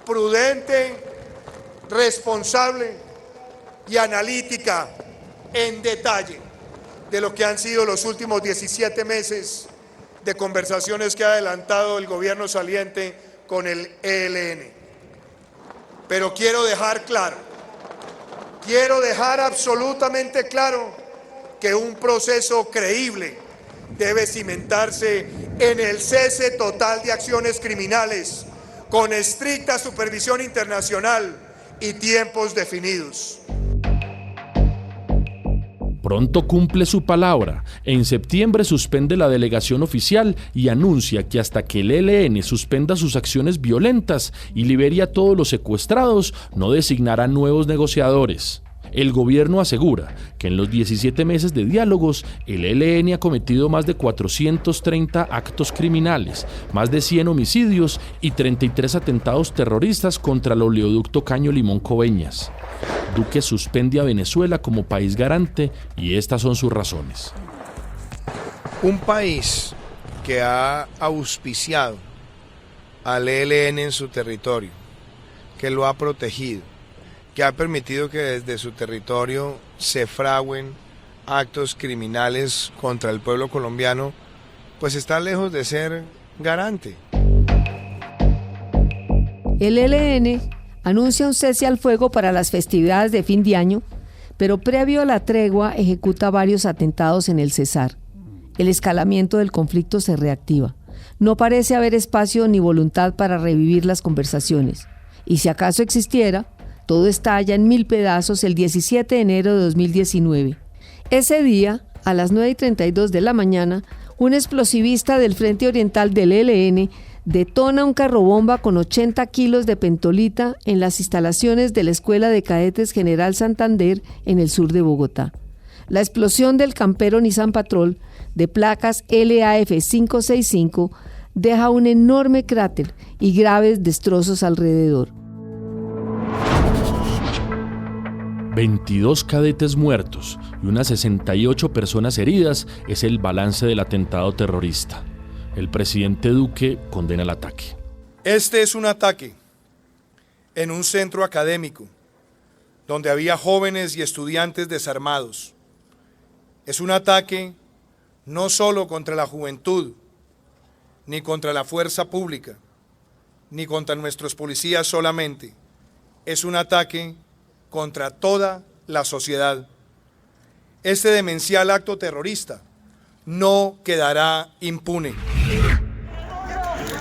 prudente responsable y analítica en detalle de lo que han sido los últimos 17 meses de conversaciones que ha adelantado el gobierno saliente con el ELN. Pero quiero dejar absolutamente claro que un proceso creíble debe cimentarse en el cese total de acciones criminales, con estricta supervisión internacional y tiempos definidos. Pronto cumple su palabra. En septiembre suspende la delegación oficial y anuncia que hasta que el ELN suspenda sus acciones violentas y libere a todos los secuestrados, no designará nuevos negociadores. El gobierno asegura que en los 17 meses de diálogos, el ELN ha cometido más de 430 actos criminales, más de 100 homicidios y 33 atentados terroristas contra el oleoducto Caño Limón-Coveñas. Duque suspende a Venezuela como país garante y estas son sus razones. Un país que ha auspiciado al ELN en su territorio, que lo ha protegido, que ha permitido que desde su territorio se fraguen actos criminales contra el pueblo colombiano, pues está lejos de ser garante. El ELN anuncia un cese al fuego para las festividades de fin de año, pero previo a la tregua ejecuta varios atentados en el Cesar. El escalamiento del conflicto se reactiva. No parece haber espacio ni voluntad para revivir las conversaciones. Y si acaso existiera, todo estalla en 1000 pedazos el 17 de enero de 2019. Ese día, a las 9:32 de la mañana, un explosivista del Frente Oriental del ELN detona un carrobomba con 80 kilos de pentolita en las instalaciones de la Escuela de Cadetes General Santander en el sur de Bogotá. La explosión del campero Nissan Patrol de placas LAF 565 deja un enorme cráter y graves destrozos alrededor. 22 cadetes muertos y unas 68 personas heridas es el balance del atentado terrorista. El presidente Duque condena el ataque. Este es un ataque en un centro académico donde había jóvenes y estudiantes desarmados. Es un ataque no solo contra la juventud, ni contra la fuerza pública, ni contra nuestros policías solamente. Es un ataque contra toda la sociedad. Este demencial acto terrorista no quedará impune.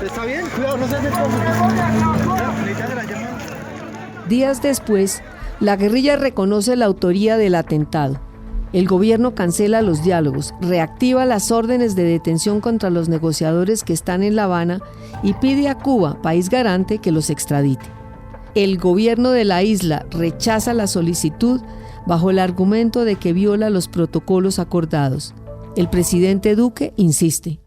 ¿Está bien? Cuidado, no se hace todo. Días después, la guerrilla reconoce la autoría del atentado. El gobierno cancela los diálogos, reactiva las órdenes de detención contra los negociadores que están en La Habana y pide a Cuba, país garante, que los extradite. El gobierno de la isla rechaza la solicitud bajo el argumento de que viola los protocolos acordados. El presidente Duque insiste.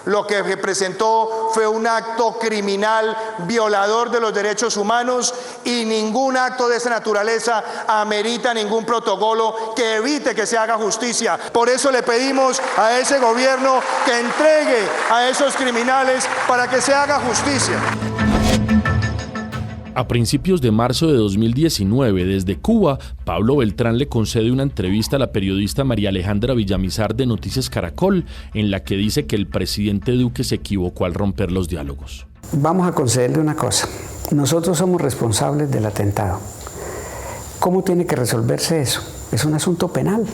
Lo que representó fue un acto criminal violador de los derechos humanos y ningún acto de esa naturaleza amerita ningún protocolo que evite que se haga justicia. Por eso le pedimos a ese gobierno que entregue a esos criminales para que se haga justicia. A principios de marzo de 2019, desde Cuba, Pablo Beltrán le concede una entrevista a la periodista María Alejandra Villamizar de Noticias Caracol, en la que dice que el presidente Duque se equivocó al romper los diálogos. Vamos a concederle una cosa. Nosotros somos responsables del atentado. ¿Cómo tiene que resolverse eso? Es un asunto penal.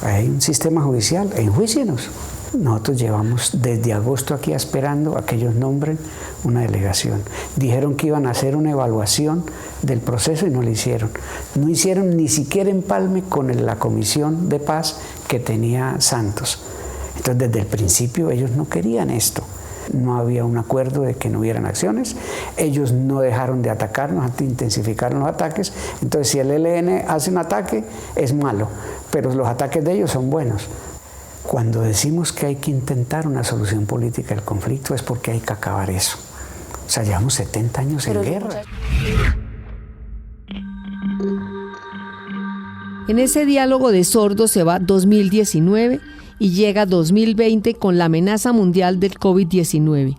Hay un sistema judicial, enjuícienos. Nosotros llevamos desde agosto aquí esperando a que ellos nombren una delegación. Dijeron que iban a hacer una evaluación del proceso y no lo hicieron. No hicieron ni siquiera empalme con la comisión de paz que tenía Santos. Entonces, desde el principio ellos no querían esto. No había un acuerdo de que no hubieran acciones. Ellos no dejaron de atacarnos, intensificaron los ataques. Entonces, si el ELN hace un ataque, es malo, pero los ataques de ellos son buenos. Cuando decimos que hay que intentar una solución política del conflicto es porque hay que acabar eso. O sea, llevamos 70 años en guerra. En ese diálogo de sordos se va 2019 y llega 2020 con la amenaza mundial del COVID-19.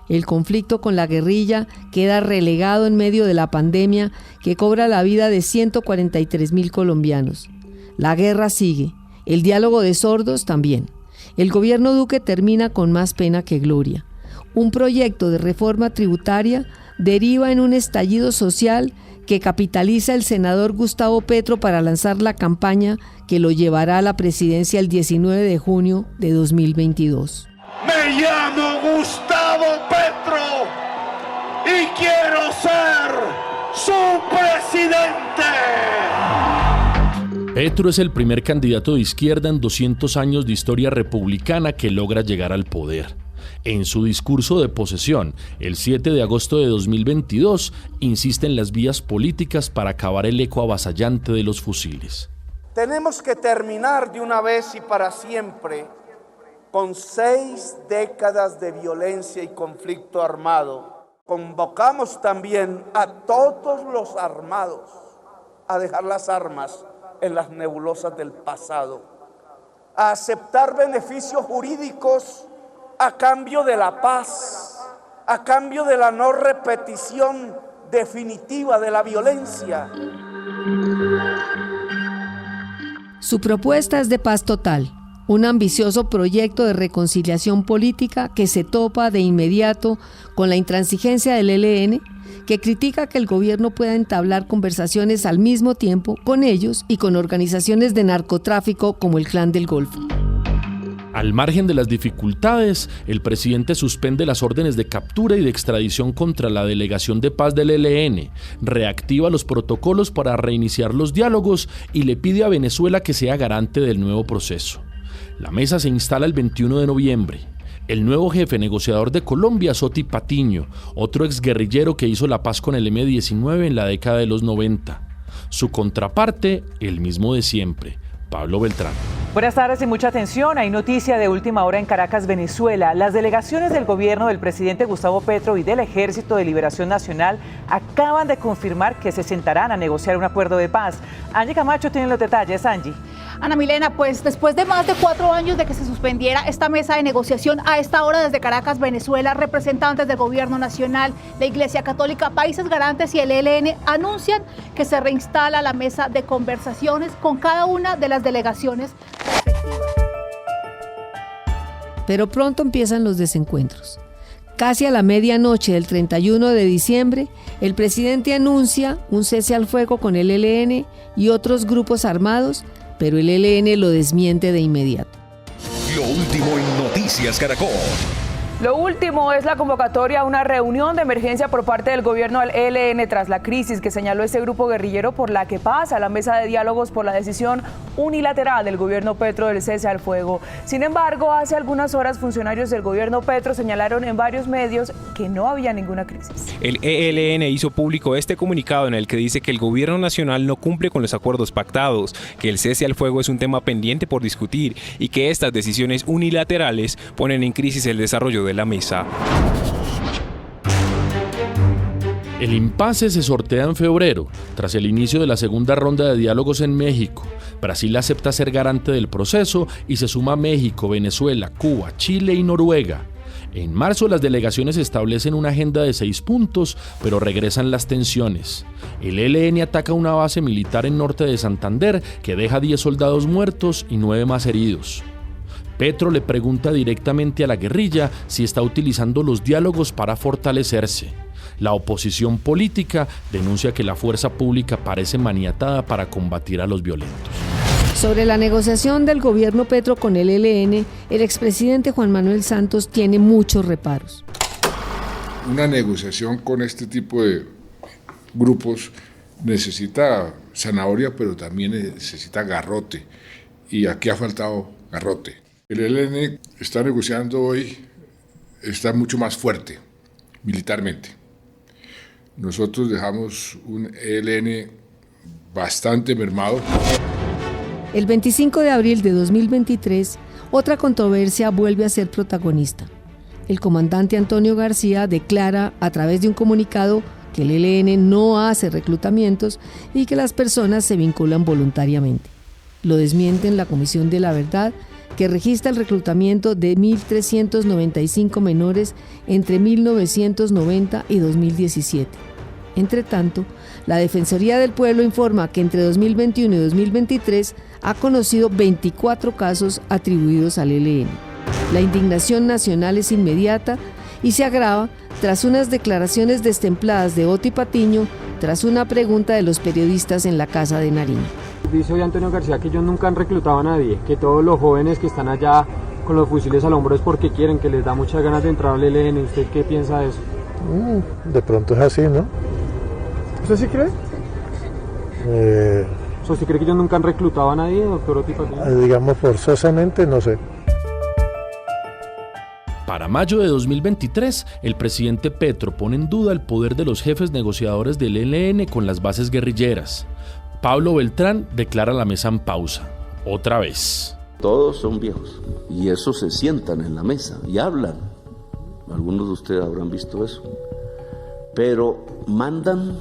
El conflicto con la guerrilla queda relegado en medio de la pandemia que cobra la vida de 143.000 colombianos. La guerra sigue, el diálogo de sordos también. El gobierno Duque termina con más pena que gloria. Un proyecto de reforma tributaria deriva en un estallido social que capitaliza el senador Gustavo Petro para lanzar la campaña que lo llevará a la presidencia el 19 de junio de 2022. Me llamo Gustavo Petro y quiero ser su presidente. Petro es el primer candidato de izquierda en 200 años de historia republicana que logra llegar al poder. En su discurso de posesión, el 7 de agosto de 2022, insiste en las vías políticas para acabar el eco avasallante de los fusiles. Tenemos que terminar de una vez y para siempre con 6 décadas de violencia y conflicto armado. Convocamos también a todos los armados a dejar las armas en las nebulosas del pasado, a aceptar beneficios jurídicos a cambio de la paz, a cambio de la no repetición definitiva de la violencia. Su propuesta es de paz total, un ambicioso proyecto de reconciliación política que se topa de inmediato con la intransigencia del ELN, que critica que el gobierno pueda entablar conversaciones al mismo tiempo con ellos y con organizaciones de narcotráfico como el Clan del Golfo. Al margen de las dificultades, el presidente suspende las órdenes de captura y de extradición contra la delegación de paz del ELN, reactiva los protocolos para reiniciar los diálogos y le pide a Venezuela que sea garante del nuevo proceso. La mesa se instala el 21 de noviembre. El nuevo jefe negociador de Colombia, Soti Patiño, otro exguerrillero que hizo la paz con el M-19 en la década de los 90. Su contraparte, el mismo de siempre, Pablo Beltrán. Buenas tardes y mucha atención. Hay noticia de última hora en Caracas, Venezuela. Las delegaciones del gobierno del presidente Gustavo Petro y del Ejército de Liberación Nacional acaban de confirmar que se sentarán a negociar un acuerdo de paz. Angie Camacho tiene los detalles. Angie. Ana Milena, pues después de más de 4 años de que se suspendiera esta mesa de negociación, a esta hora desde Caracas, Venezuela, representantes del gobierno nacional, la Iglesia Católica, países garantes y el ELN anuncian que se reinstala la mesa de conversaciones con cada una de las delegaciones respectivas. Pero pronto empiezan los desencuentros. Casi a la medianoche del 31 de diciembre, el presidente anuncia un cese al fuego con el ELN y otros grupos armados, pero el ELN lo desmiente de inmediato. Lo último en Noticias Caracol. Lo último es la convocatoria a una reunión de emergencia por parte del gobierno al ELN tras la crisis que señaló este grupo guerrillero por la que pasa a la mesa de diálogos por la decisión unilateral del gobierno Petro del cese al fuego. Sin embargo, hace algunas horas funcionarios del gobierno Petro señalaron en varios medios que no había ninguna crisis. El ELN hizo público este comunicado en el que dice que el gobierno nacional no cumple con los acuerdos pactados, que el cese al fuego es un tema pendiente por discutir y que estas decisiones unilaterales ponen en crisis el desarrollo de la mesa. El impasse se sortea en febrero, tras el inicio de la segunda ronda de diálogos en México. Brasil acepta ser garante del proceso y se suma México, Venezuela, Cuba, Chile y Noruega. En marzo las delegaciones establecen una agenda de 6 puntos, pero regresan las tensiones. El ELN ataca una base militar en norte de Santander que deja 10 soldados muertos y 9 más heridos. Petro le pregunta directamente a la guerrilla si está utilizando los diálogos para fortalecerse. La oposición política denuncia que la fuerza pública parece maniatada para combatir a los violentos. Sobre la negociación del gobierno Petro con el ELN, el expresidente Juan Manuel Santos tiene muchos reparos. Una negociación con este tipo de grupos necesita zanahoria, pero también necesita garrote. Y aquí ha faltado garrote. El ELN está negociando hoy, está mucho más fuerte militarmente. Nosotros dejamos un ELN bastante mermado. El 25 de abril de 2023, otra controversia vuelve a ser protagonista. El comandante Antonio García declara a través de un comunicado que el ELN no hace reclutamientos y que las personas se vinculan voluntariamente. Lo desmienten la Comisión de la Verdad que registra el reclutamiento de 1.395 menores entre 1990 y 2017. Entre tanto, la Defensoría del Pueblo informa que entre 2021 y 2023 ha conocido 24 casos atribuidos al ELN. La indignación nacional es inmediata y se agrava tras unas declaraciones destempladas de Oti Patiño tras una pregunta de los periodistas en la Casa de Nariño. Dice hoy Antonio García que ellos nunca han reclutado a nadie, que todos los jóvenes que están allá con los fusiles al hombro es porque quieren, que les da muchas ganas de entrar al ELN. ¿Usted qué piensa de eso? De pronto es así, ¿no? ¿Usted sí cree? ¿Usted cree que ellos nunca han reclutado a nadie, doctor Oti Patiño? Digamos forzosamente, no sé. Para mayo de 2023, el presidente Petro pone en duda el poder de los jefes negociadores del ELN con las bases guerrilleras. Pablo Beltrán declara la mesa en pausa. Otra vez. Todos son viejos y esos se sientan en la mesa y hablan. Algunos de ustedes habrán visto eso. Pero mandan,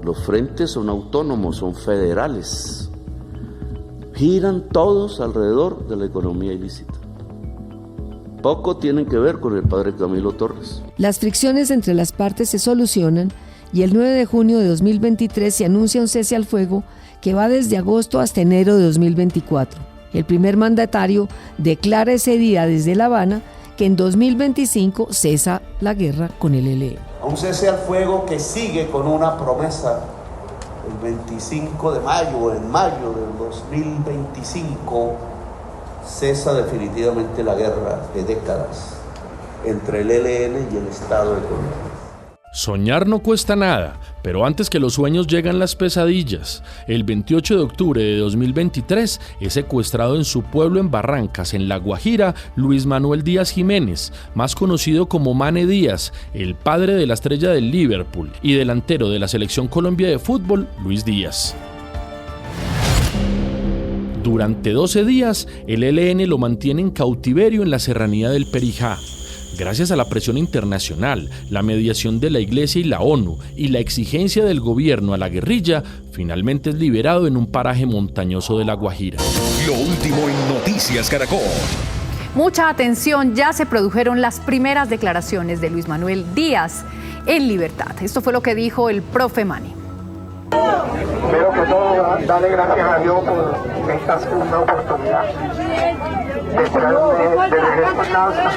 los frentes son autónomos, son federales. Giran todos alrededor de la economía ilícita. Poco tienen que ver con el padre Camilo Torres. Las fricciones entre las partes se solucionan y el 9 de junio de 2023 se anuncia un cese al fuego que va desde agosto hasta enero de 2024. El primer mandatario declara ese día desde La Habana que en 2025 cesa la guerra con el ELN. Un cese al fuego que sigue con una promesa. El 25 de mayo, en mayo del 2025, cesa definitivamente la guerra de décadas entre el ELN y el Estado de Colombia. Soñar no cuesta nada, pero antes que los sueños llegan las pesadillas. El 28 de octubre de 2023 es secuestrado en su pueblo en Barrancas, en La Guajira, Luis Manuel Díaz Jiménez, más conocido como Mane Díaz, el padre de la estrella del Liverpool y delantero de la Selección Colombia de fútbol, Luis Díaz. Durante 12 días, el ELN lo mantiene en cautiverio en la serranía del Perijá. Gracias a la presión internacional, la mediación de la Iglesia y la ONU y la exigencia del gobierno a la guerrilla, finalmente es liberado en un paraje montañoso de La Guajira. Lo último en Noticias Caracol. Mucha atención, ya se produjeron las primeras declaraciones de Luis Manuel Díaz en libertad. Esto fue lo que dijo el profe Mani. Quiero que todos darle gracias a Dios por esta segunda oportunidad de regreso a casa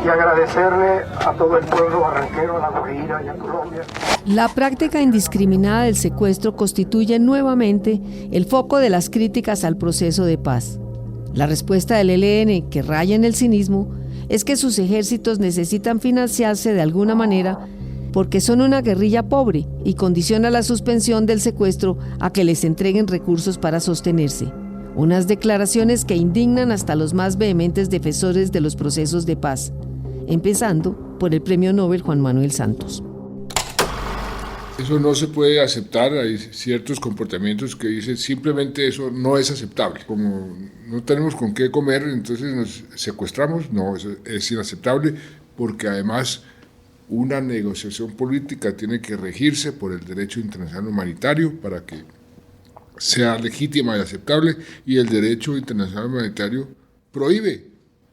y agradecerle a todo el pueblo barranquero, a La Guajira y a Colombia. La práctica indiscriminada del secuestro constituye nuevamente el foco de las críticas al proceso de paz. La respuesta del ELN, que raya en el cinismo, es que sus ejércitos necesitan financiarse de alguna manera porque son una guerrilla pobre y condiciona la suspensión del secuestro a que les entreguen recursos para sostenerse. Unas declaraciones que indignan hasta los más vehementes defensores de los procesos de paz, empezando por el Premio Nobel Juan Manuel Santos. Eso no se puede aceptar, hay ciertos comportamientos que dicen simplemente eso no es aceptable. Como no tenemos con qué comer, entonces nos secuestramos, no, eso es inaceptable porque además una negociación política tiene que regirse por el derecho internacional humanitario para que sea legítima y aceptable, y el derecho internacional humanitario prohíbe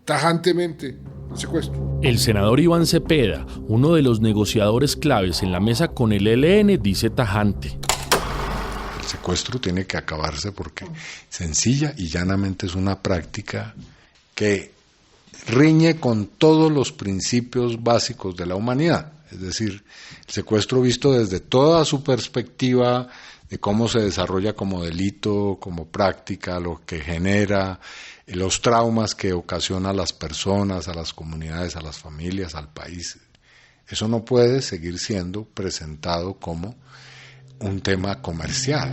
tajantemente el secuestro. El senador Iván Cepeda, uno de los negociadores claves en la mesa con el ELN, dice tajante: el secuestro tiene que acabarse porque sencilla y llanamente es una práctica que riñe con todos los principios básicos de la humanidad. Es decir, el secuestro visto desde toda su perspectiva de cómo se desarrolla como delito, como práctica, lo que genera, los traumas que ocasiona a las personas, a las comunidades, a las familias, al país. Eso no puede seguir siendo presentado como un tema comercial.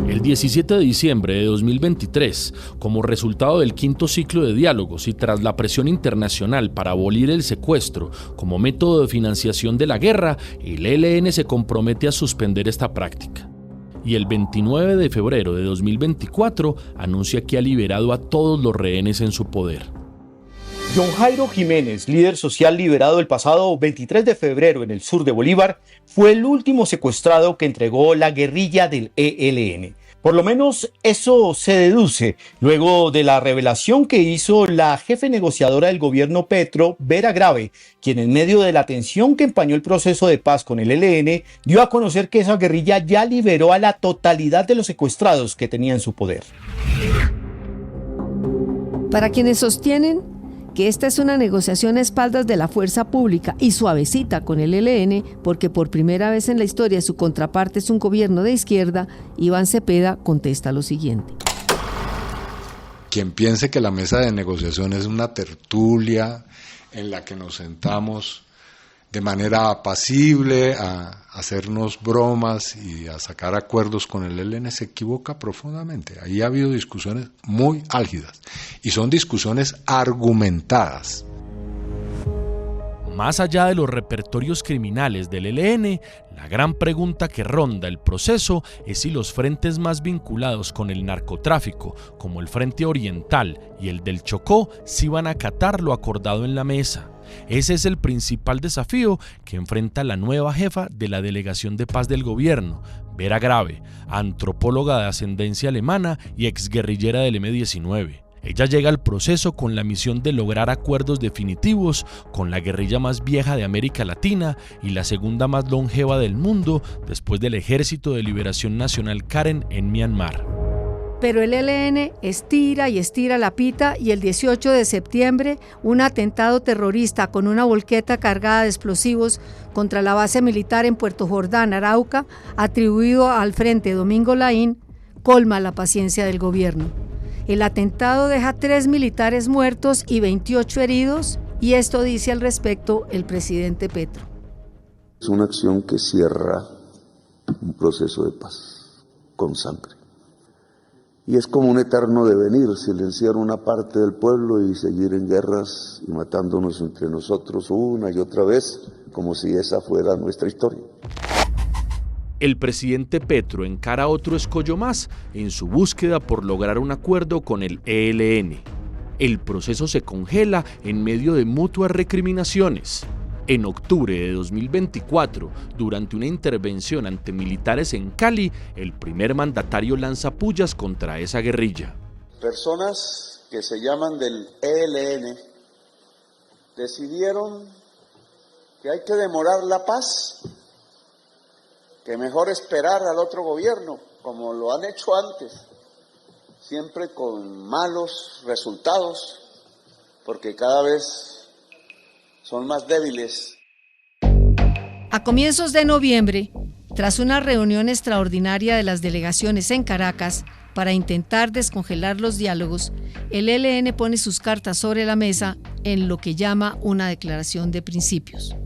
El 17 de diciembre de 2023, como resultado del quinto ciclo de diálogos y tras la presión internacional para abolir el secuestro como método de financiación de la guerra, el ELN se compromete a suspender esta práctica. Y el 29 de febrero de 2024 anuncia que ha liberado a todos los rehenes en su poder. John Jairo Jiménez, líder social liberado el pasado 23 de febrero en el sur de Bolívar, fue el último secuestrado que entregó la guerrilla del ELN. Por lo menos eso se deduce luego de la revelación que hizo la jefe negociadora del gobierno Petro, Vera Grave, quien en medio de la tensión que empañó el proceso de paz con el ELN, dio a conocer que esa guerrilla ya liberó a la totalidad de los secuestrados que tenía en su poder. Para quienes sostienen que esta es una negociación a espaldas de la fuerza pública y suavecita con el ELN, porque por primera vez en la historia su contraparte es un gobierno de izquierda, Iván Cepeda contesta lo siguiente. Quien piense que la mesa de negociación es una tertulia en la que nos sentamos de manera apacible a hacernos bromas y a sacar acuerdos con el ELN se equivoca profundamente. Ahí ha habido discusiones muy álgidas y son discusiones argumentadas. Más allá de los repertorios criminales del ELN, la gran pregunta que ronda el proceso es si los frentes más vinculados con el narcotráfico, como el Frente Oriental y el del Chocó, sí van a acatar lo acordado en la mesa. Ese es el principal desafío que enfrenta la nueva jefa de la Delegación de Paz del Gobierno, Vera Grave, antropóloga de ascendencia alemana y exguerrillera del M-19. Ella llega al proceso con la misión de lograr acuerdos definitivos con la guerrilla más vieja de América Latina y la segunda más longeva del mundo después del Ejército de Liberación Nacional Karen en Myanmar. Pero el ELN estira y estira la pita y el 18 de septiembre un atentado terrorista con una volqueta cargada de explosivos contra la base militar en Puerto Jordán, Arauca, atribuido al Frente Domingo Laín, colma la paciencia del gobierno. El atentado deja 3 militares muertos y 28 heridos, y esto dice al respecto el presidente Petro. Es una acción que cierra un proceso de paz con sangre. Y es como un eterno devenir, silenciar una parte del pueblo y seguir en guerras y matándonos entre nosotros una y otra vez, como si esa fuera nuestra historia. El presidente Petro encara otro escollo más en su búsqueda por lograr un acuerdo con el ELN. El proceso se congela en medio de mutuas recriminaciones. En octubre de 2024, durante una intervención ante militares en Cali, el primer mandatario lanza pullas contra esa guerrilla. Personas que se llaman del ELN decidieron que hay que demorar la paz, que mejor esperar al otro gobierno, como lo han hecho antes, siempre con malos resultados, porque cada vez son más débiles. A comienzos de noviembre, tras una reunión extraordinaria de las delegaciones en Caracas para intentar descongelar los diálogos, el ELN pone sus cartas sobre la mesa en lo que llama una declaración de principios.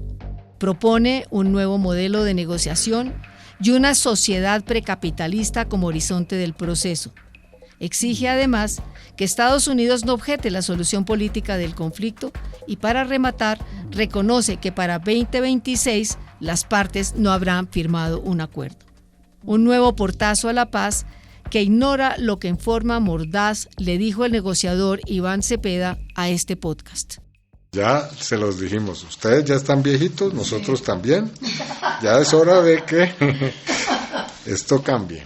Propone un nuevo modelo de negociación y una sociedad precapitalista como horizonte del proceso. Exige además que Estados Unidos no objete la solución política del conflicto y, para rematar, reconoce que para 2026 las partes no habrán firmado un acuerdo. Un nuevo portazo a la paz que ignora lo que en forma mordaz le dijo el negociador Iván Cepeda a este podcast. Ya se los dijimos, ustedes ya están viejitos, nosotros también. Ya es hora de que esto cambie.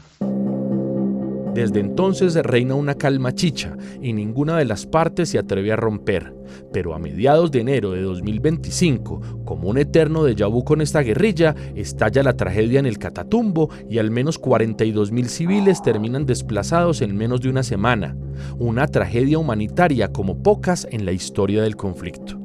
Desde entonces reina una calma chicha y ninguna de las partes se atreve a romper. Pero a mediados de enero de 2025, como un eterno déjà vu con esta guerrilla, estalla la tragedia en el Catatumbo y al menos 42.000 civiles terminan desplazados en menos de una semana. Una tragedia humanitaria como pocas en la historia del conflicto.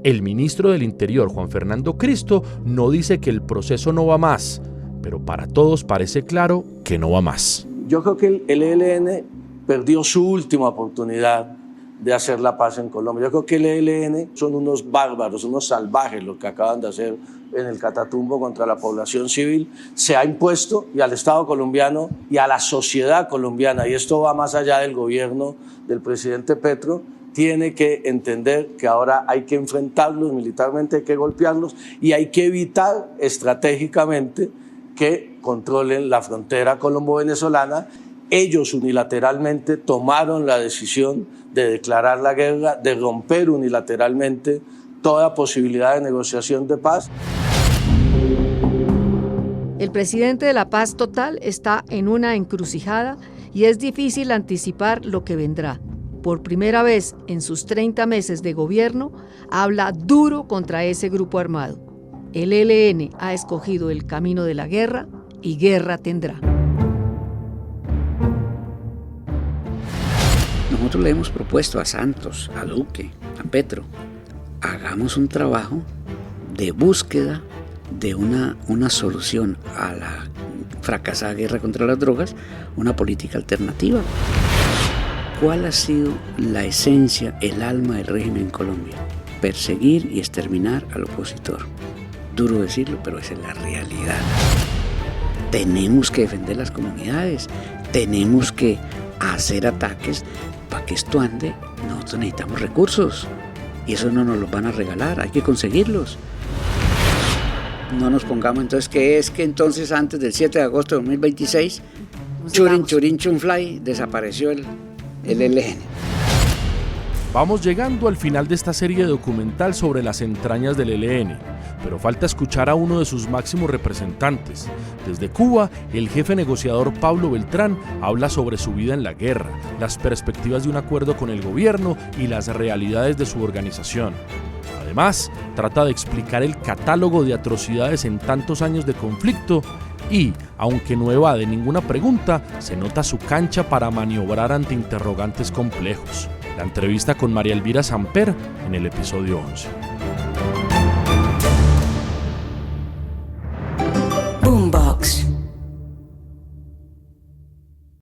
El ministro del Interior, Juan Fernando Cristo, no dice que el proceso no va más, pero para todos parece claro que no va más. Yo creo que el ELN perdió su última oportunidad de hacer la paz en Colombia. Yo creo que el ELN son unos bárbaros, unos salvajes lo que acaban de hacer en el Catatumbo contra la población civil. Se ha impuesto y al Estado colombiano y a la sociedad colombiana, y esto va más allá del gobierno del presidente Petro, tiene que entender que ahora hay que enfrentarlos militarmente, hay que golpearlos y hay que evitar estratégicamente que controlen la frontera colombo-venezolana. Ellos unilateralmente tomaron la decisión de declarar la guerra, de romper unilateralmente toda posibilidad de negociación de paz. El presidente de la Paz Total está en una encrucijada y es difícil anticipar lo que vendrá. Por primera vez en sus 30 meses de gobierno, habla duro contra ese grupo armado. El ELN ha escogido el camino de la guerra y guerra tendrá. Nosotros le hemos propuesto a Santos, a Duque, a Petro, hagamos un trabajo de búsqueda de una solución a la fracasada guerra contra las drogas, una política alternativa. ¿Cuál ha sido la esencia, el alma del régimen en Colombia? Perseguir y exterminar al opositor. Duro decirlo, pero esa es la realidad. Tenemos que defender las comunidades, tenemos que hacer ataques. Para que esto ande, nosotros necesitamos recursos y eso no nos los van a regalar, hay que conseguirlos. No nos pongamos entonces que es que entonces antes del 7 de agosto de 2026, churin, churin, chunfly, desapareció el ELN. Vamos llegando al final de esta serie documental sobre las entrañas del ELN, pero falta escuchar a uno de sus máximos representantes. Desde Cuba, el jefe negociador Pablo Beltrán habla sobre su vida en la guerra, las perspectivas de un acuerdo con el gobierno y las realidades de su organización. Además, trata de explicar el catálogo de atrocidades en tantos años de conflicto y, aunque no evade ninguna pregunta, se nota su cancha para maniobrar ante interrogantes complejos. La entrevista con María Elvira Samper en el episodio 11.